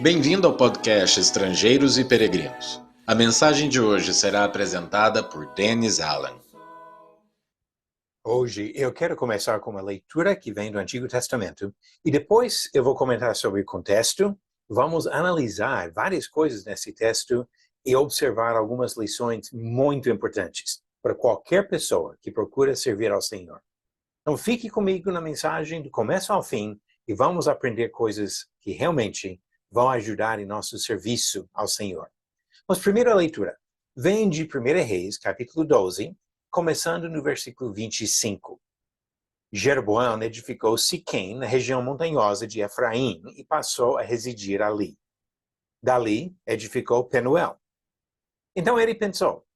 Bem-vindo ao podcast Estrangeiros e Peregrinos. A mensagem de hoje será apresentada por Dennis Allen. Hoje eu quero começar com uma leitura que vem do Antigo Testamento e depois eu vou comentar sobre o contexto. Vamos analisar várias coisas nesse texto e observar algumas lições muito importantes para qualquer pessoa que procura servir ao Senhor. Então fique comigo na mensagem do começo ao fim e vamos aprender coisas que realmente vão ajudar em nosso serviço ao Senhor. Mas primeira leitura vem de 1 Reis, capítulo 12, começando no versículo 25. Jeroboão edificou Siquém, na região montanhosa de Efraim, e passou a residir ali. Dali, edificou Penuel. Então ele pensou,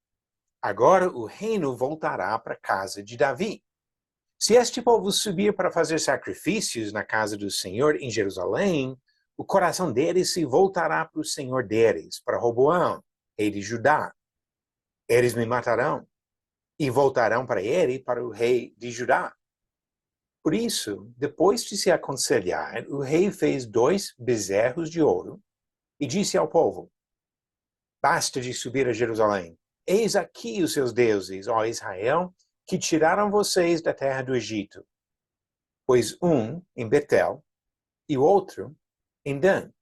agora o reino voltará para a casa de Davi. Se este povo subir para fazer sacrifícios na casa do Senhor em Jerusalém, o coração deles se voltará para o Senhor deles, para Roboão, rei de Judá. Eles me matarão e voltarão para ele, para o rei de Judá. Por isso, depois de se aconselhar, o rei fez 2 bezerros de ouro e disse ao povo, basta de subir a Jerusalém. Eis aqui os seus deuses, ó Israel, que tiraram vocês da terra do Egito. Pois um em Betel e o outro em Dan.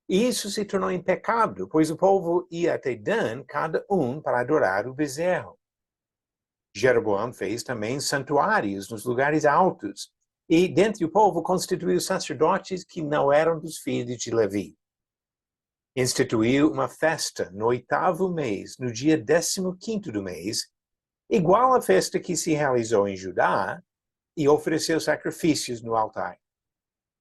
E isso se tornou em pecado, pois o povo ia até Dan, cada um para adorar o bezerro. Jeroboão fez também santuários nos lugares altos, e dentre o povo constituiu sacerdotes que não eram dos filhos de Levi. Instituiu uma festa no 8º mês, no dia 15º do mês, igual à festa que se realizou em Judá, e ofereceu sacrifícios no altar.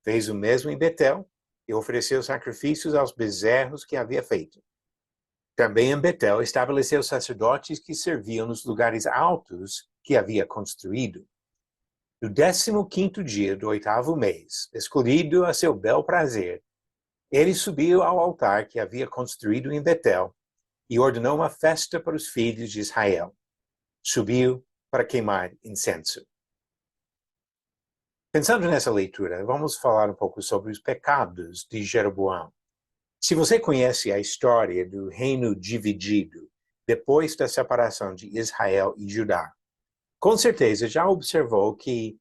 Fez o mesmo em Betel, e ofereceu sacrifícios aos bezerros que havia feito. Também em Betel estabeleceu sacerdotes que serviam nos lugares altos que havia construído. No 15º dia do 8º mês, escolhido a seu bel prazer, ele subiu ao altar que havia construído em Betel e ordenou uma festa para os filhos de Israel. Subiu para queimar incenso. Pensando nessa leitura, vamos falar um pouco sobre os pecados de Jeroboão. Se você conhece a história do reino dividido depois da separação de Israel e Judá, com certeza já observou que,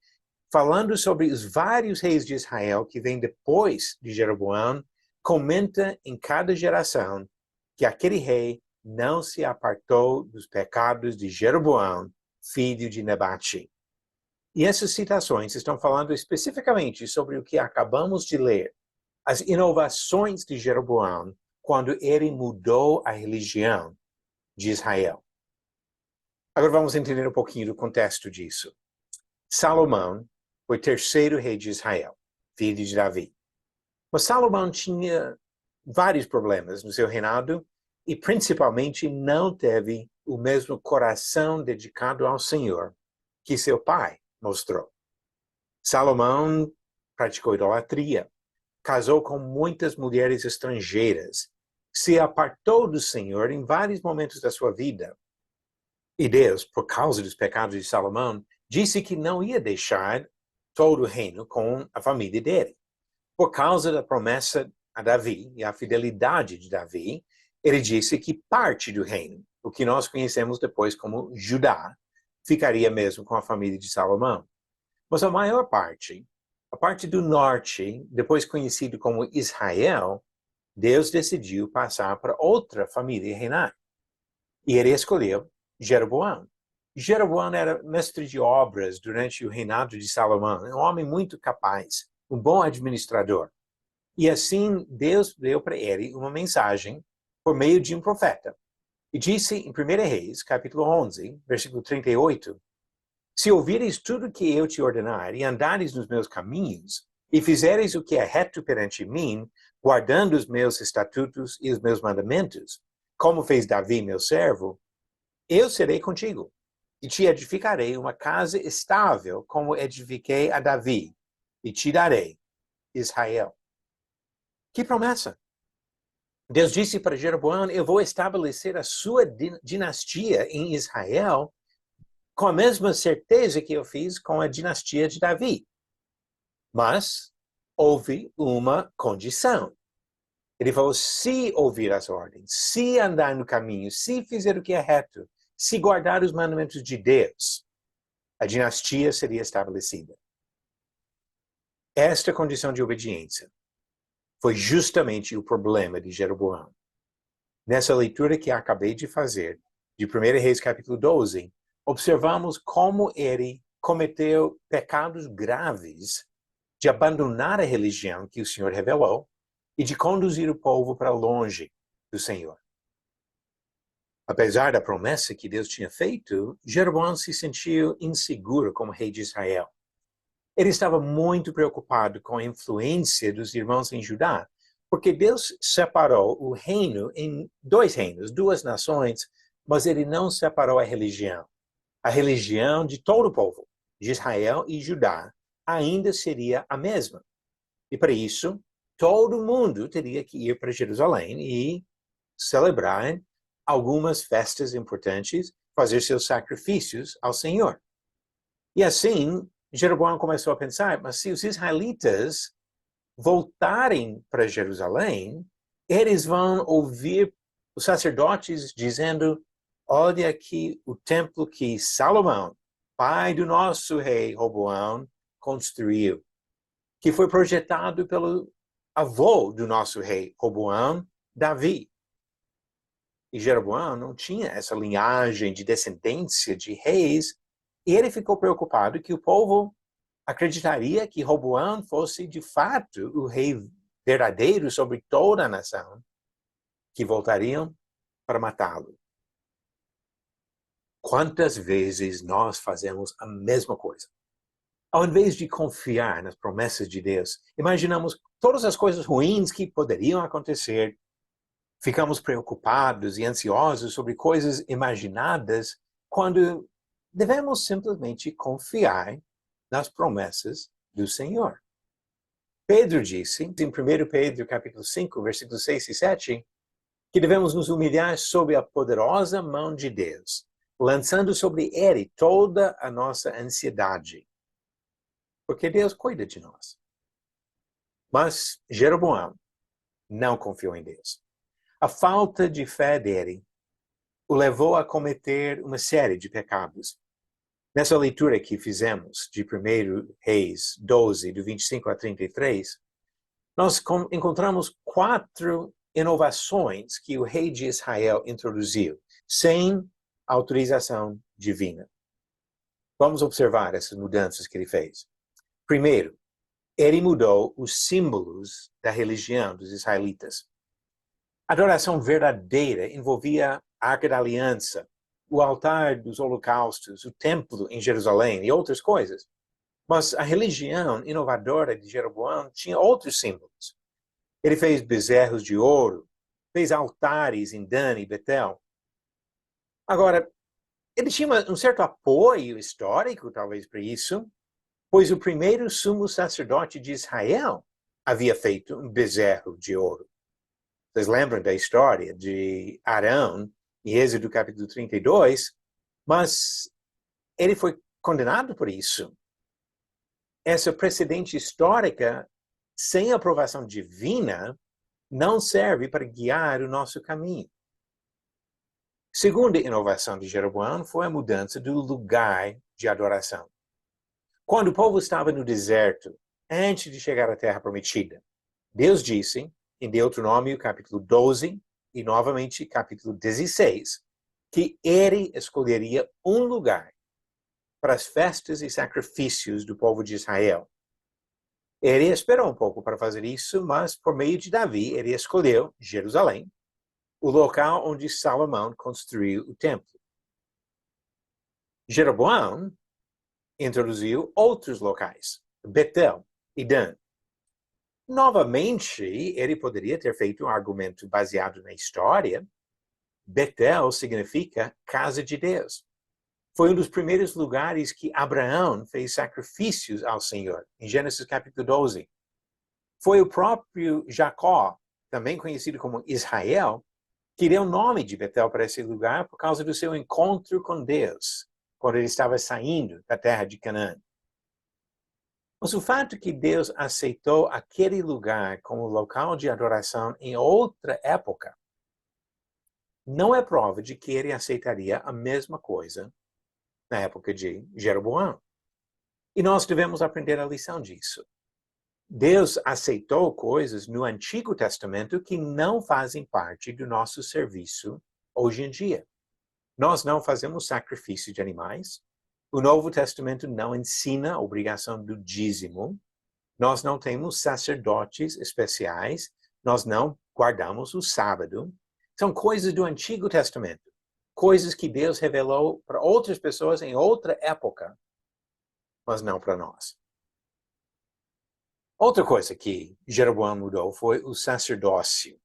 falando sobre os vários reis de Israel que vêm depois de Jeroboão, comenta em cada geração que aquele rei não se apartou dos pecados de Jeroboão, filho de Nebate. E essas citações estão falando especificamente sobre o que acabamos de ler, as inovações de Jeroboão quando ele mudou a religião de Israel. Agora vamos entender um pouquinho do contexto disso. Salomão foi o 3º rei de Israel, filho de Davi. Mas Salomão tinha vários problemas no seu reinado e principalmente não teve o mesmo coração dedicado ao Senhor que seu pai mostrou. Salomão praticou idolatria, casou com muitas mulheres estrangeiras, se apartou do Senhor em vários momentos da sua vida. E Deus, por causa dos pecados de Salomão, disse que não ia deixar todo o reino com a família dele. Por causa da promessa a Davi e a fidelidade de Davi, ele disse que parte do reino, o que nós conhecemos depois como Judá, ficaria mesmo com a família de Salomão. Mas a maior parte, a parte do norte, depois conhecido como Israel, Deus decidiu passar para outra família reinar. E ele escolheu Jeroboão. Jeroboão era mestre de obras durante o reinado de Salomão, um homem muito capaz, um bom administrador. E assim Deus deu para ele uma mensagem por meio de um profeta. E disse em 1 Reis, capítulo 11, versículo 38, se ouvires tudo que eu te ordenar e andares nos meus caminhos, e fizeres o que é reto perante mim, guardando os meus estatutos e os meus mandamentos, como fez Davi, meu servo, eu serei contigo, e te edificarei uma casa estável, como edifiquei a Davi, e te darei Israel. Que promessa! Deus disse para Jeroboão, eu vou estabelecer a sua dinastia em Israel com a mesma certeza que eu fiz com a dinastia de Davi. Mas houve uma condição. Ele falou, se ouvir as ordens, se andar no caminho, se fizer o que é reto, se guardar os mandamentos de Deus, a dinastia seria estabelecida. Esta condição de obediência foi justamente o problema de Jeroboão. Nessa leitura que acabei de fazer, de 1 Reis capítulo 12, observamos como ele cometeu pecados graves de abandonar a religião que o Senhor revelou e de conduzir o povo para longe do Senhor. Apesar da promessa que Deus tinha feito, Jeroboão se sentiu inseguro como rei de Israel. Ele estava muito preocupado com a influência dos irmãos em Judá, porque Deus separou o reino em dois reinos, duas nações, mas ele não separou a religião. A religião de todo o povo, de Israel e Judá, ainda seria a mesma. E para isso, todo mundo teria que ir para Jerusalém e celebrar algumas festas importantes, fazer seus sacrifícios ao Senhor. E assim, Jeroboão começou a pensar, mas se os israelitas voltarem para Jerusalém, eles vão ouvir os sacerdotes dizendo, olha aqui o templo que Salomão, pai do nosso rei Roboão, construiu, que foi projetado pelo avô do nosso rei Roboão, Davi. E Jeroboão não tinha essa linhagem de descendência de reis, e ele ficou preocupado que o povo acreditaria que Roboão fosse, de fato, o rei verdadeiro sobre toda a nação, que voltariam para matá-lo. Quantas vezes nós fazemos a mesma coisa? Ao invés de confiar nas promessas de Deus, imaginamos todas as coisas ruins que poderiam acontecer. Ficamos preocupados e ansiosos sobre coisas imaginadas, quando devemos simplesmente confiar nas promessas do Senhor. Pedro disse, em 1 Pedro capítulo 5, versículos 6 e 7, que devemos nos humilhar sob a poderosa mão de Deus, lançando sobre ele toda a nossa ansiedade, porque Deus cuida de nós. Mas Jeroboão não confiou em Deus. A falta de fé dele o levou a cometer uma série de pecados. Nessa leitura que fizemos de 1 Reis 12, do 25 a 33, nós encontramos 4 inovações que o rei de Israel introduziu, sem autorização divina. Vamos observar essas mudanças que ele fez. Primeiro, ele mudou os símbolos da religião dos israelitas. A adoração verdadeira envolvia a Arca da Aliança, o altar dos holocaustos, o templo em Jerusalém e outras coisas. Mas a religião inovadora de Jeroboão tinha outros símbolos. Ele fez bezerros de ouro, fez altares em Dan e Betel. Agora, ele tinha um certo apoio histórico, talvez, para isso, pois o primeiro sumo sacerdote de Israel havia feito um bezerro de ouro. Vocês lembram da história de Arão, em Êxodo capítulo 32, mas ele foi condenado por isso. Essa precedente histórica, sem aprovação divina, não serve para guiar o nosso caminho. Segunda inovação de Jeroboão foi a mudança do lugar de adoração. Quando o povo estava no deserto, antes de chegar à Terra Prometida, Deus disse, em Deuteronômio capítulo 12 e novamente capítulo 16, que ele escolheria um lugar para as festas e sacrifícios do povo de Israel. Ele esperou um pouco para fazer isso, mas por meio de Davi, ele escolheu Jerusalém, o local onde Salomão construiu o templo. Jeroboão introduziu outros locais, Betel e Dan. Novamente, ele poderia ter feito um argumento baseado na história. Betel significa casa de Deus. Foi um dos primeiros lugares que Abraão fez sacrifícios ao Senhor, em Gênesis capítulo 12. Foi o próprio Jacó, também conhecido como Israel, que deu o nome de Betel para esse lugar por causa do seu encontro com Deus, quando ele estava saindo da terra de Canaã. Mas o fato que Deus aceitou aquele lugar como local de adoração em outra época não é prova de que ele aceitaria a mesma coisa na época de Jeroboão. E nós devemos aprender a lição disso. Deus aceitou coisas no Antigo Testamento que não fazem parte do nosso serviço hoje em dia. Nós não fazemos sacrifício de animais. O Novo Testamento não ensina a obrigação do dízimo. Nós não temos sacerdotes especiais. Nós não guardamos o sábado. São coisas do Antigo Testamento. Coisas que Deus revelou para outras pessoas em outra época, mas não para nós. Outra coisa que Jeroboão mudou foi o sacerdócio.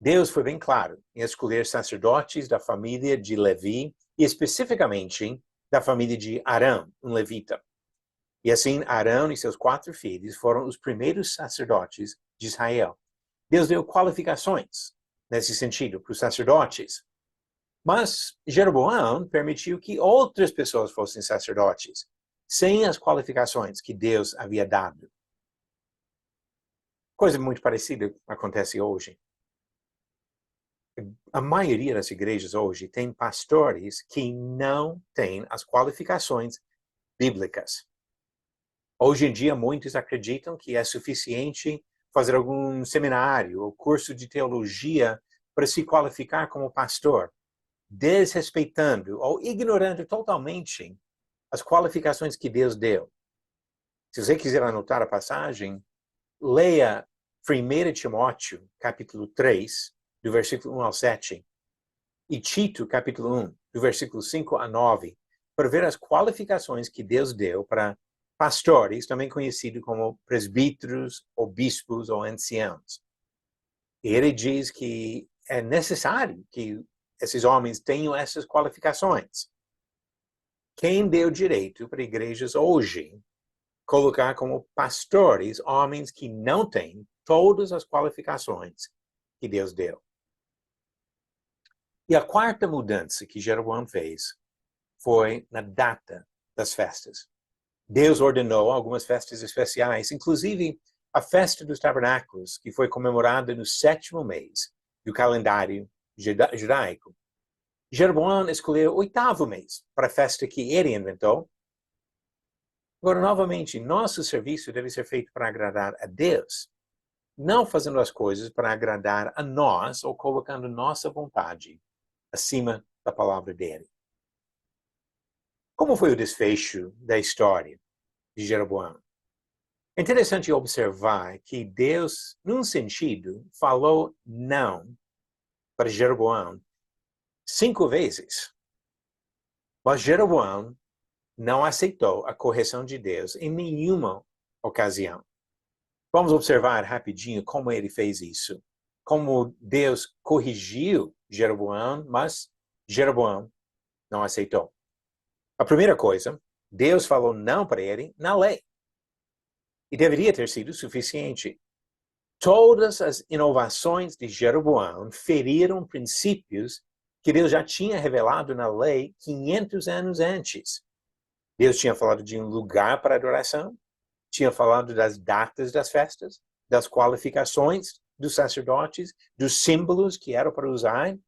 Deus foi bem claro em escolher sacerdotes da família de Levi e especificamente da família de Arão, um levita. E assim, Arão e seus 4 filhos foram os primeiros sacerdotes de Israel. Deus deu qualificações nesse sentido para os sacerdotes. Mas Jeroboão permitiu que outras pessoas fossem sacerdotes, sem as qualificações que Deus havia dado. Coisa muito parecida acontece hoje. A maioria das igrejas hoje tem pastores que não têm as qualificações bíblicas. Hoje em dia, muitos acreditam que é suficiente fazer algum seminário ou curso de teologia para se qualificar como pastor, desrespeitando ou ignorando totalmente as qualificações que Deus deu. Se você quiser anotar a passagem, leia 1 Timóteo, capítulo 3, do versículo 1 ao 7, e Tito, capítulo 1, do versículo 5 a 9, para ver as qualificações que Deus deu para pastores, também conhecidos como presbíteros, ou bispos, ou anciãos. E ele diz que é necessário que esses homens tenham essas qualificações. Quem deu direito para igrejas hoje colocar como pastores homens que não têm todas as qualificações que Deus deu? E a quarta mudança que Jeroboão fez foi na data das festas. Deus ordenou algumas festas especiais, inclusive a festa dos tabernáculos, que foi comemorada no 7º mês do calendário judaico. Jeroboão escolheu o 8º mês para a festa que ele inventou. Agora, novamente, nosso serviço deve ser feito para agradar a Deus, não fazendo as coisas para agradar a nós ou colocando nossa vontade acima da palavra dele. Como foi o desfecho da história de Jeroboão? É interessante observar que Deus, num sentido, falou não para Jeroboão 5 vezes. Mas Jeroboão não aceitou a correção de Deus em nenhuma ocasião. Vamos observar rapidinho como ele fez isso. Como Deus corrigiu Jeroboão, mas Jeroboão não aceitou. A primeira coisa, Deus falou não para ele na lei. E deveria ter sido suficiente. Todas as inovações de Jeroboão feriram princípios que Deus já tinha revelado na lei 500 anos antes. Deus tinha falado de um lugar para adoração, tinha falado das datas das festas, das qualificações dos sacerdotes, dos símbolos que eram para usar.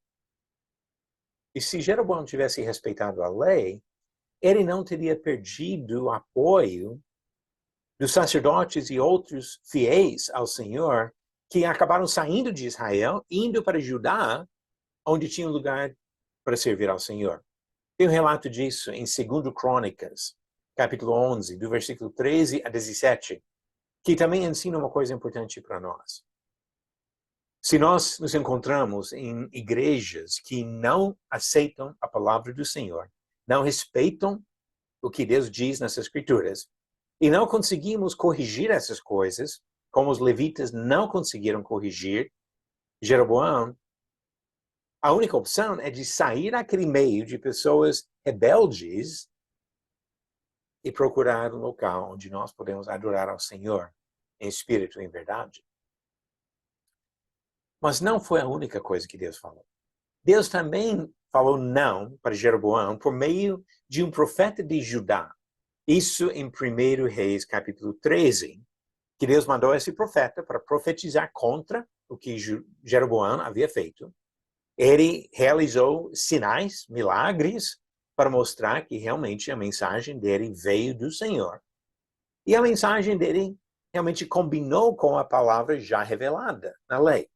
E se Jeroboão tivesse respeitado a lei, ele não teria perdido o apoio dos sacerdotes e outros fiéis ao Senhor que acabaram saindo de Israel, indo para Judá, onde tinha um lugar para servir ao Senhor. Tem um relato disso em 2 Crônicas, capítulo 11, do versículo 13 a 17, que também ensina uma coisa importante para nós. Se nós nos encontramos em igrejas que não aceitam a palavra do Senhor, não respeitam o que Deus diz nas Escrituras, e não conseguimos corrigir essas coisas, como os levitas não conseguiram corrigir Jeroboão, a única opção é de sair daquele meio de pessoas rebeldes e procurar um local onde nós podemos adorar ao Senhor em espírito e em verdade. Mas não foi a única coisa que Deus falou. Deus também falou não para Jeroboão por meio de um profeta de Judá. Isso em 1 Reis, capítulo 13, que Deus mandou esse profeta para profetizar contra o que Jeroboão havia feito. Ele realizou sinais, milagres, para mostrar que realmente a mensagem dele veio do Senhor. E a mensagem dele realmente combinou com a palavra já revelada na lei.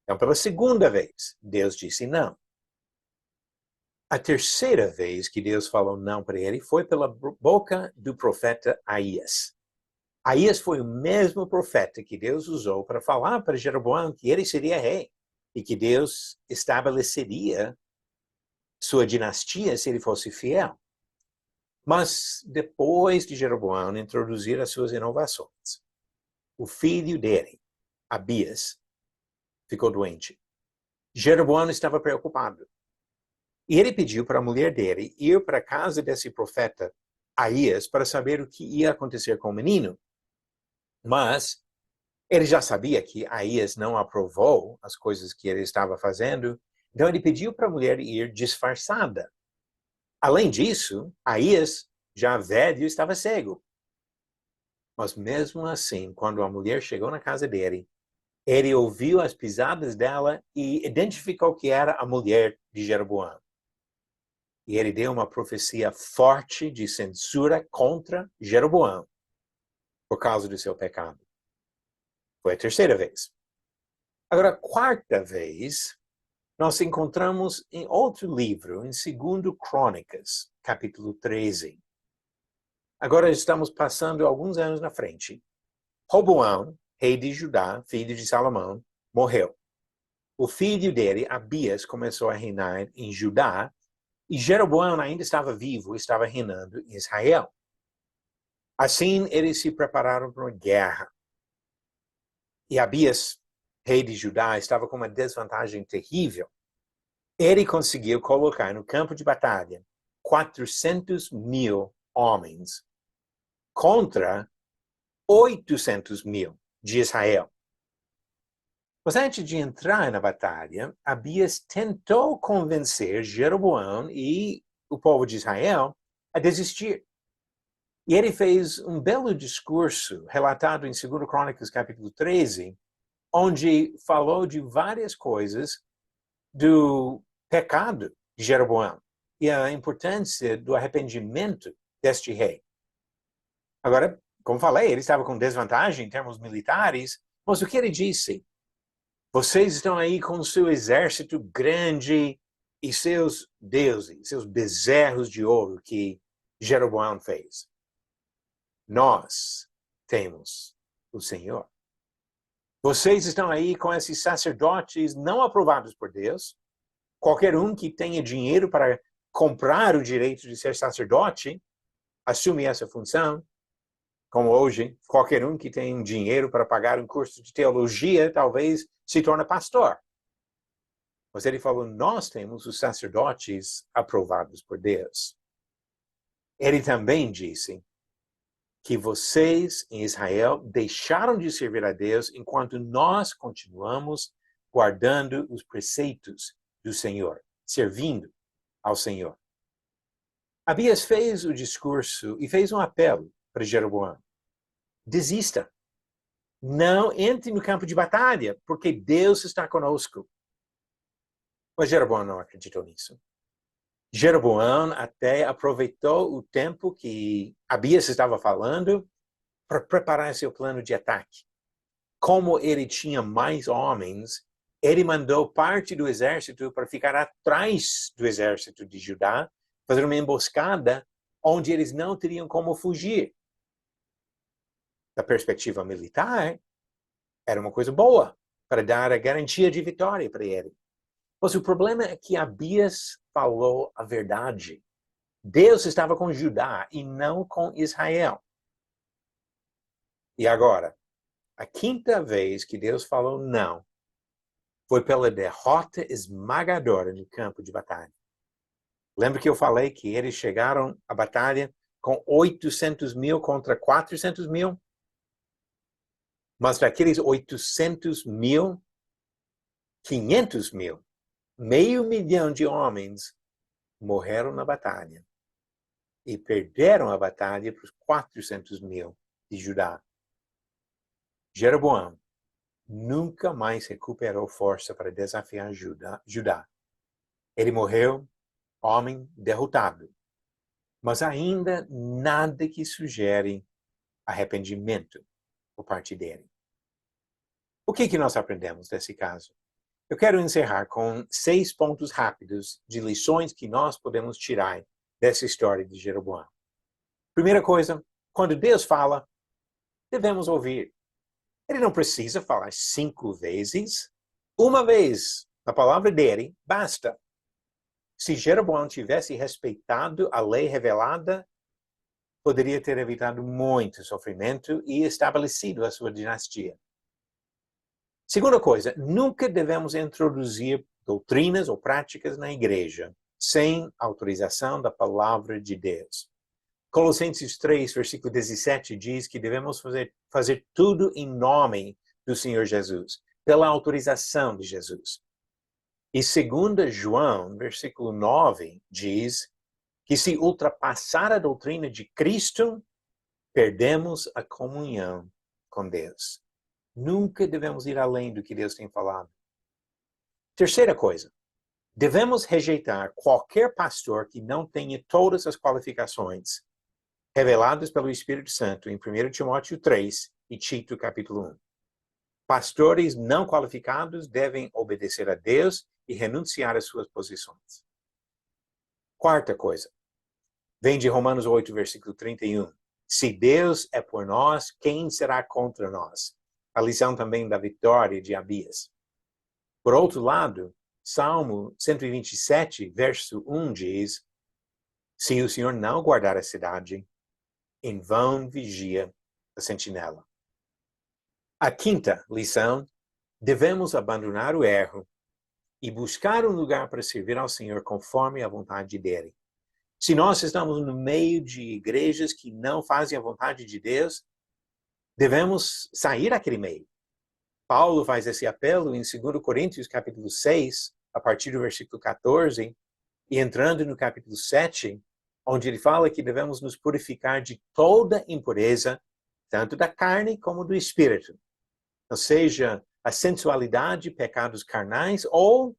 Então, pela segunda vez, Deus disse não. A terceira vez que Deus falou não para ele foi pela boca do profeta Aías. Aías foi o mesmo profeta que Deus usou para falar para Jeroboão que ele seria rei e que Deus estabeleceria sua dinastia se ele fosse fiel. Mas depois de Jeroboão introduzir as suas inovações, o filho dele, Abias, ficou doente. Jeroboão estava preocupado. E ele pediu para a mulher dele ir para a casa desse profeta Aías para saber o que ia acontecer com o menino. Mas ele já sabia que Aías não aprovou as coisas que ele estava fazendo, então ele pediu para a mulher ir disfarçada. Além disso, Aías, já velho, estava cego. Mas mesmo assim, quando a mulher chegou na casa dele, ele ouviu as pisadas dela e identificou que era a mulher de Jeroboão. E ele deu uma profecia forte de censura contra Jeroboão por causa do seu pecado. Foi a terceira vez. Agora, a quarta vez, nós encontramos em outro livro, em 2 Crônicas, capítulo 13. Agora estamos passando alguns anos na frente. Roboão, rei de Judá, filho de Salomão, morreu. O filho dele, Abias, começou a reinar em Judá, e Jeroboão ainda estava vivo, estava reinando em Israel. Assim, eles se prepararam para uma guerra. E Abias, rei de Judá, estava com uma desvantagem terrível. Ele conseguiu colocar no campo de batalha 400.000 homens contra 800.000 de Israel. Mas antes de entrar na batalha, Abias tentou convencer Jeroboão e o povo de Israel a desistir. E ele fez um belo discurso, relatado em 2 Crônicas, capítulo 13, onde falou de várias coisas do pecado de Jeroboão e a importância do arrependimento deste rei. Agora, como falei, ele estava com desvantagem em termos militares, mas o que ele disse? Vocês estão aí com o seu exército grande e seus deuses, seus bezerros de ouro que Jeroboão fez. Nós temos o Senhor. Vocês estão aí com esses sacerdotes não aprovados por Deus. Qualquer um que tenha dinheiro para comprar o direito de ser sacerdote assume essa função. Como hoje, qualquer um que tem dinheiro para pagar um curso de teologia talvez se torne pastor. Mas ele falou, nós temos os sacerdotes aprovados por Deus. Ele também disse que vocês em Israel deixaram de servir a Deus enquanto nós continuamos guardando os preceitos do Senhor, servindo ao Senhor. Abias fez o discurso e fez um apelo para Jeroboão. Desista. Não entre no campo de batalha, porque Deus está conosco. Mas Jeroboão não acreditou nisso. Jeroboão até aproveitou o tempo que Abias estava falando para preparar seu plano de ataque. Como ele tinha mais homens, ele mandou parte do exército para ficar atrás do exército de Judá, fazer uma emboscada onde eles não teriam como fugir. Da perspectiva militar, era uma coisa boa para dar a garantia de vitória para ele. Mas o problema é que Abias falou a verdade. Deus estava com Judá e não com Israel. E agora, a quinta vez que Deus falou não, foi pela derrota esmagadora no campo de batalha. Lembra que eu falei que eles chegaram à batalha com 800.000 contra 400.000? Mas daqueles 800.000, 500.000, 500.000 de homens morreram na batalha. e perderam a batalha para os 400 mil de Judá. Jeroboão nunca mais recuperou força para desafiar Judá. Ele morreu, homem derrotado. Mas ainda nada que sugere arrependimento por parte dele. O que nós aprendemos desse caso? Eu quero encerrar com 6 pontos rápidos de lições que nós podemos tirar dessa história de Jeroboão. Primeira coisa, quando Deus fala, devemos ouvir. Ele não precisa falar 5 vezes. Uma vez, a palavra dele, basta. Se Jeroboão tivesse respeitado a lei revelada, poderia ter evitado muito sofrimento e estabelecido a sua dinastia. Segunda coisa, nunca devemos introduzir doutrinas ou práticas na igreja sem autorização da palavra de Deus. Colossenses 3, versículo 17 diz que devemos fazer tudo em nome do Senhor Jesus, pela autorização de Jesus. E 2 João, versículo 9, diz que se ultrapassar a doutrina de Cristo, perdemos a comunhão com Deus. Nunca devemos ir além do que Deus tem falado. Terceira coisa, devemos rejeitar qualquer pastor que não tenha todas as qualificações reveladas pelo Espírito Santo em 1 Timóteo 3 e Tito capítulo 1. Pastores não qualificados devem obedecer a Deus e renunciar às suas posições. Quarta coisa, vem de Romanos 8, versículo 31. Se Deus é por nós, quem será contra nós? A lição também da vitória de Abias. Por outro lado, Salmo 127, verso 1 diz, se o Senhor não guardar a cidade, em vão vigia a sentinela. A quinta lição, devemos abandonar o erro e buscar um lugar para servir ao Senhor conforme a vontade dele. Se nós estamos no meio de igrejas que não fazem a vontade de Deus, devemos sair daquele meio. Paulo faz esse apelo em 2 Coríntios capítulo 6, a partir do versículo 14, e entrando no capítulo 7, onde ele fala que devemos nos purificar de toda impureza, tanto da carne como do espírito. Ou seja, a sensualidade, pecados carnais ou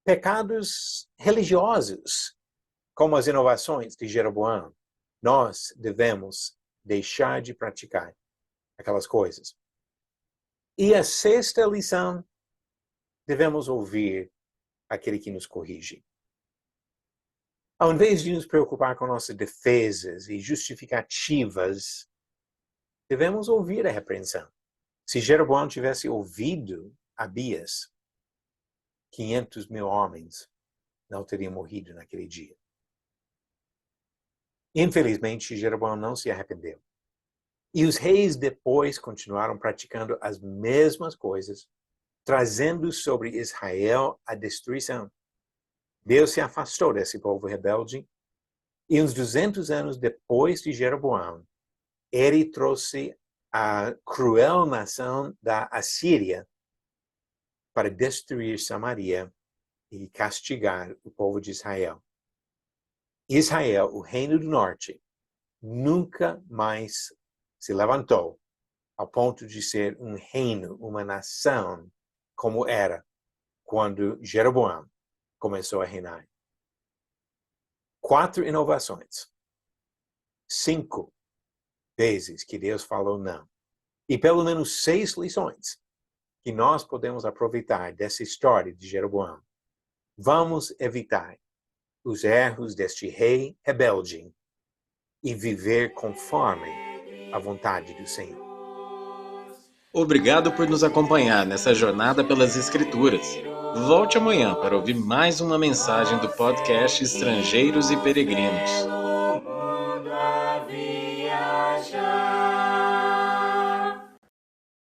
pecados religiosos, como as inovações de Jeroboão. Nós devemos deixar de praticar aquelas coisas. E a sexta lição, devemos ouvir aquele que nos corrige. Ao invés de nos preocupar com nossas defesas e justificativas, devemos ouvir a repreensão. Se Jeroboão tivesse ouvido Abias, 500 mil homens não teriam morrido naquele dia. Infelizmente, Jeroboão não se arrependeu. E os reis depois continuaram praticando as mesmas coisas, trazendo sobre Israel a destruição. Deus se afastou desse povo rebelde, e uns 200 anos depois de Jeroboão, ele trouxe a cruel nação da Assíria para destruir Samaria e castigar o povo de Israel. Israel, o reino do norte, nunca mais se levantou ao ponto de ser um reino, uma nação, como era quando Jeroboão começou a reinar. 4 inovações. 5 vezes que Deus falou não. E pelo menos 6 lições que nós podemos aproveitar dessa história de Jeroboão. Vamos evitar os erros deste rei rebelde e viver conforme a vontade do Senhor. Obrigado por nos acompanhar nessa jornada pelas Escrituras. Volte amanhã para ouvir mais uma mensagem do podcast Estrangeiros e Peregrinos.